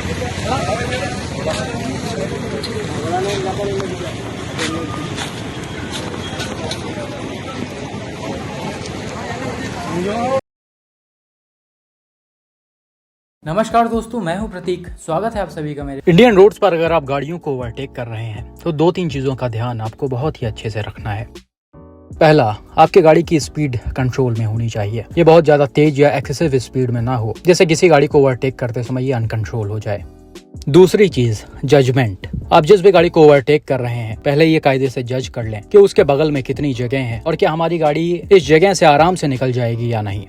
नमस्कार दोस्तों, मैं हूं प्रतीक। स्वागत है आप सभी का मेरे इंडियन रोड्स पर। अगर आप गाड़ियों को ओवरटेक कर रहे हैं तो दो तीन चीजों का ध्यान आपको बहुत ही अच्छे से रखना है। पहला, आपकी गाड़ी की स्पीड कंट्रोल में होनी चाहिए। ये बहुत ज्यादा तेज या एक्सेसिव स्पीड में ना हो, जैसे किसी गाड़ी को ओवरटेक करते समय ये अनकंट्रोल हो जाए। दूसरी चीज, जजमेंट। आप जिस भी गाड़ी को ओवरटेक कर रहे हैं, पहले ये कायदे से जज कर लें कि उसके बगल में कितनी जगह है और क्या हमारी गाड़ी इस जगह से आराम से निकल जाएगी या नहीं।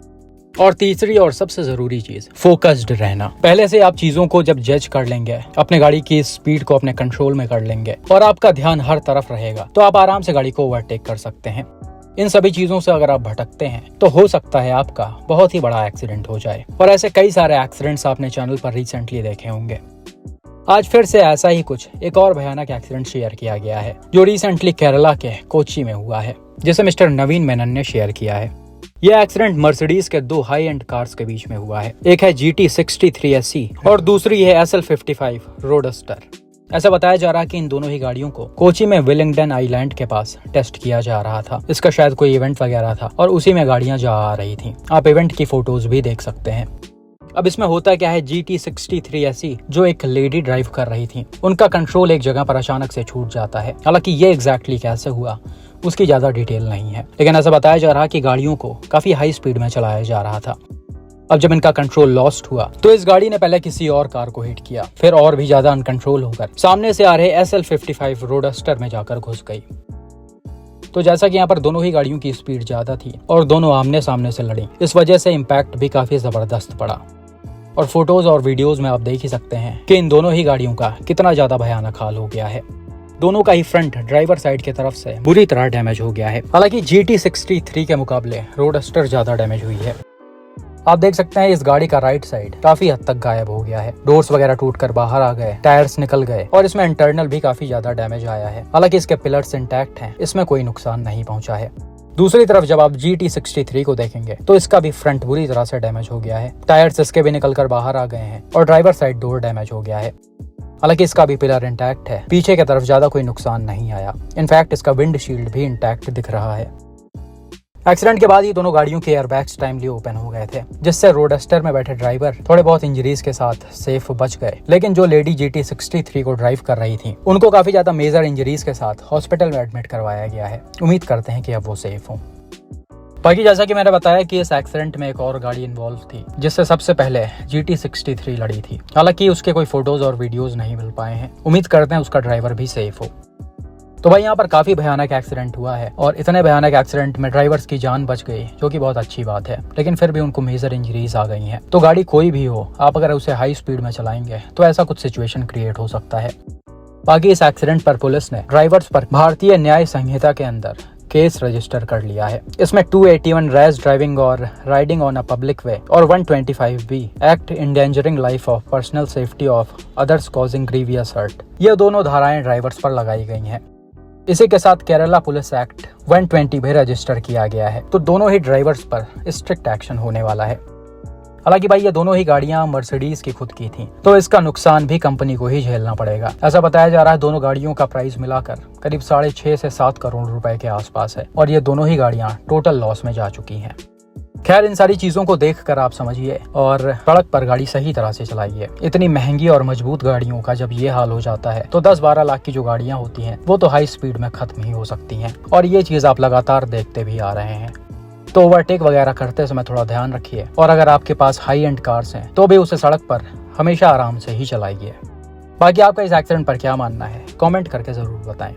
और तीसरी और सबसे जरूरी चीज, फोकस्ड रहना। पहले से आप चीजों को जब जज कर लेंगे, अपने गाड़ी की स्पीड को अपने कंट्रोल में कर लेंगे और आपका ध्यान हर तरफ रहेगा, तो आप आराम से गाड़ी को ओवरटेक कर सकते हैं। इन सभी चीजों से अगर आप भटकते हैं तो हो सकता है आपका बहुत ही बड़ा एक्सीडेंट हो जाए। और ऐसे कई सारे एक्सीडेंट्स आपने चैनल पर रिसेंटली देखे होंगे। आज फिर से ऐसा ही कुछ एक और भयानक एक्सीडेंट शेयर किया गया है, जो रिसेंटली केरला के कोच्चि में हुआ है, जिसे मिस्टर नवीन मेनन ने शेयर किया है। यह एक्सीडेंट मर्सिडीज के दो हाई एंड कार्स के बीच में हुआ है। एक है GT63 SE और दूसरी है SL55 रोडस्टर। ऐसा बताया जा रहा है कि इन दोनों ही गाड़ियों को कोच्चि में विलिंगडन आइलैंड के पास टेस्ट किया जा रहा था। इसका शायद कोई इवेंट वगैरह था और उसी में गाड़ियां जा आ रही थी। आप इवेंट की फोटोज भी देख सकते हैं। अब इसमें होता क्या है, GT63 SE जो एक लेडी ड्राइव कर रही थी, उनका कंट्रोल एक जगह पर अचानक से छूट जाता है। हालांकि ये एग्जैक्टली कैसे हुआ उसकी ज्यादा डिटेल नहीं है, लेकिन ऐसा बताया जा रहा कि गाड़ियों को काफी हाई स्पीड में चलाया जा रहा था। अब जब इनका कंट्रोल लॉस्ट हुआ तो इस गाड़ी ने पहले किसी और कार को हिट किया, फिर और भी ज्यादा अनकंट्रोल होकर सामने से आ रहे SL55 रोडस्टर में जाकर घुस गई। तो जैसा कि यहाँ पर दोनों ही गाड़ियों की स्पीड ज्यादा थी और दोनों आमने सामने से लड़ी, इस वजह से इम्पैक्ट भी काफी जबरदस्त पड़ा। और फोटोज और वीडियोज में आप देख ही सकते हैं कि इन दोनों ही गाड़ियों का कितना ज्यादा भयानक हाल हो गया है। दोनों का ही फ्रंट ड्राइवर साइड की तरफ से बुरी तरह डैमेज हो गया है। हालांकि GT63 के मुकाबले रोडस्टर ज्यादा डैमेज हुई है। आप देख सकते हैं इस गाड़ी का राइट साइड काफी हद तक गायब हो गया है। डोर्स वगैरह टूटकर बाहर आ गए, टायर्स निकल गए और इसमें इंटरनल भी काफी ज्यादा डैमेज आया है। हालांकि इसके पिलर्स इंटैक्ट हैं, इसमें कोई नुकसान नहीं पहुंचा है। दूसरी तरफ जब आप GT63 को देखेंगे तो इसका भी फ्रंट बुरी तरह से डैमेज हो गया है। टायर्स इसके भी निकलकर बाहर आ गए हैं और ड्राइवर साइड डोर डैमेज हो गया है। हालांकि इसका भी पिलर इंटैक्ट है, पीछे की तरफ ज्यादा कोई नुकसान नहीं आया। इनफैक्ट इसका विंडशील्ड भी इंटैक्ट दिख रहा है। एक्सीडेंट के बाद ही दोनों गाड़ियों के एयरबैग्स टाइमली ओपन हो गए थे, जिससे रोडस्टर में बैठे ड्राइवर थोड़े बहुत इंजरीज के साथ सेफ बच गए। लेकिन जो लेडी GT63 को ड्राइव कर रही थी, उनको काफी ज्यादा मेजर इंजरीज के साथ हॉस्पिटल में एडमिट करवाया गया है। उम्मीद करते हैं कि अब वो सेफ हों। बाकी जैसा कि मैंने बताया कि इस एक्सीडेंट में एक और गाड़ी इन्वॉल्व थी, जिससे सबसे पहले GT63 लड़ी थी। हालांकि उसके कोई फोटोज और वीडियोज नहीं मिल पाए हैं। उम्मीद करते हैं उसका ड्राइवर भी सेफ हो। तो भाई यहाँ पर काफी भयानक एक्सीडेंट हुआ है और इतने भयानक एक्सीडेंट में ड्राइवर्स की जान बच गई, जो कि बहुत अच्छी बात है। लेकिन फिर भी उनको मेजर इंजरीज आ गई हैं। तो गाड़ी कोई भी हो, आप अगर उसे हाई स्पीड में चलाएंगे तो ऐसा कुछ सिचुएशन क्रिएट हो सकता है। बाकी इस एक्सीडेंट पर पुलिस ने ड्राइवर्स पर भारतीय न्याय संहिता के अंदर केस रजिस्टर कर लिया है। इसमें 281 रैश ड्राइविंग और riding on a public way और 125B act endangering life of personal safety of others causing grievous hurt, ये दोनों धाराएं ड्राइवर्स पर लगाई गई हैं। इसी के साथ केरला पुलिस एक्ट 120 भी रजिस्टर किया गया है। तो दोनों ही ड्राइवर्स पर स्ट्रिक्ट एक्शन होने वाला है। हालांकि भाई ये दोनों ही गाड़ियां मर्सिडीज की खुद की थीं, तो इसका नुकसान भी कंपनी को ही झेलना पड़ेगा। ऐसा बताया जा रहा है दोनों गाड़ियों का प्राइस मिलाकर करीब 6.5 से 7 करोड़ रुपए के आसपास है और ये दोनों ही गाड़ियां टोटल लॉस में जा चुकी हैं। खैर, इन सारी चीजों को देखकर आप समझिए और सड़क पर गाड़ी सही तरह से चलाइए। इतनी महंगी और मजबूत गाड़ियों का जब ये हाल हो जाता है तो 10-12 लाख की जो गाड़ियां होती हैं वो तो हाई स्पीड में खत्म ही हो सकती हैं। और ये चीज आप लगातार देखते भी आ रहे हैं। तो ओवरटेक वगैरह करते समय थोड़ा ध्यान रखिए और अगर आपके पास हाई एंड कार्स हैं तो भी उसे सड़क पर हमेशा आराम से ही चलाइए। बाकी आपका इस एक्सीडेंट पर क्या मानना है, कमेंट करके जरूर बताएं।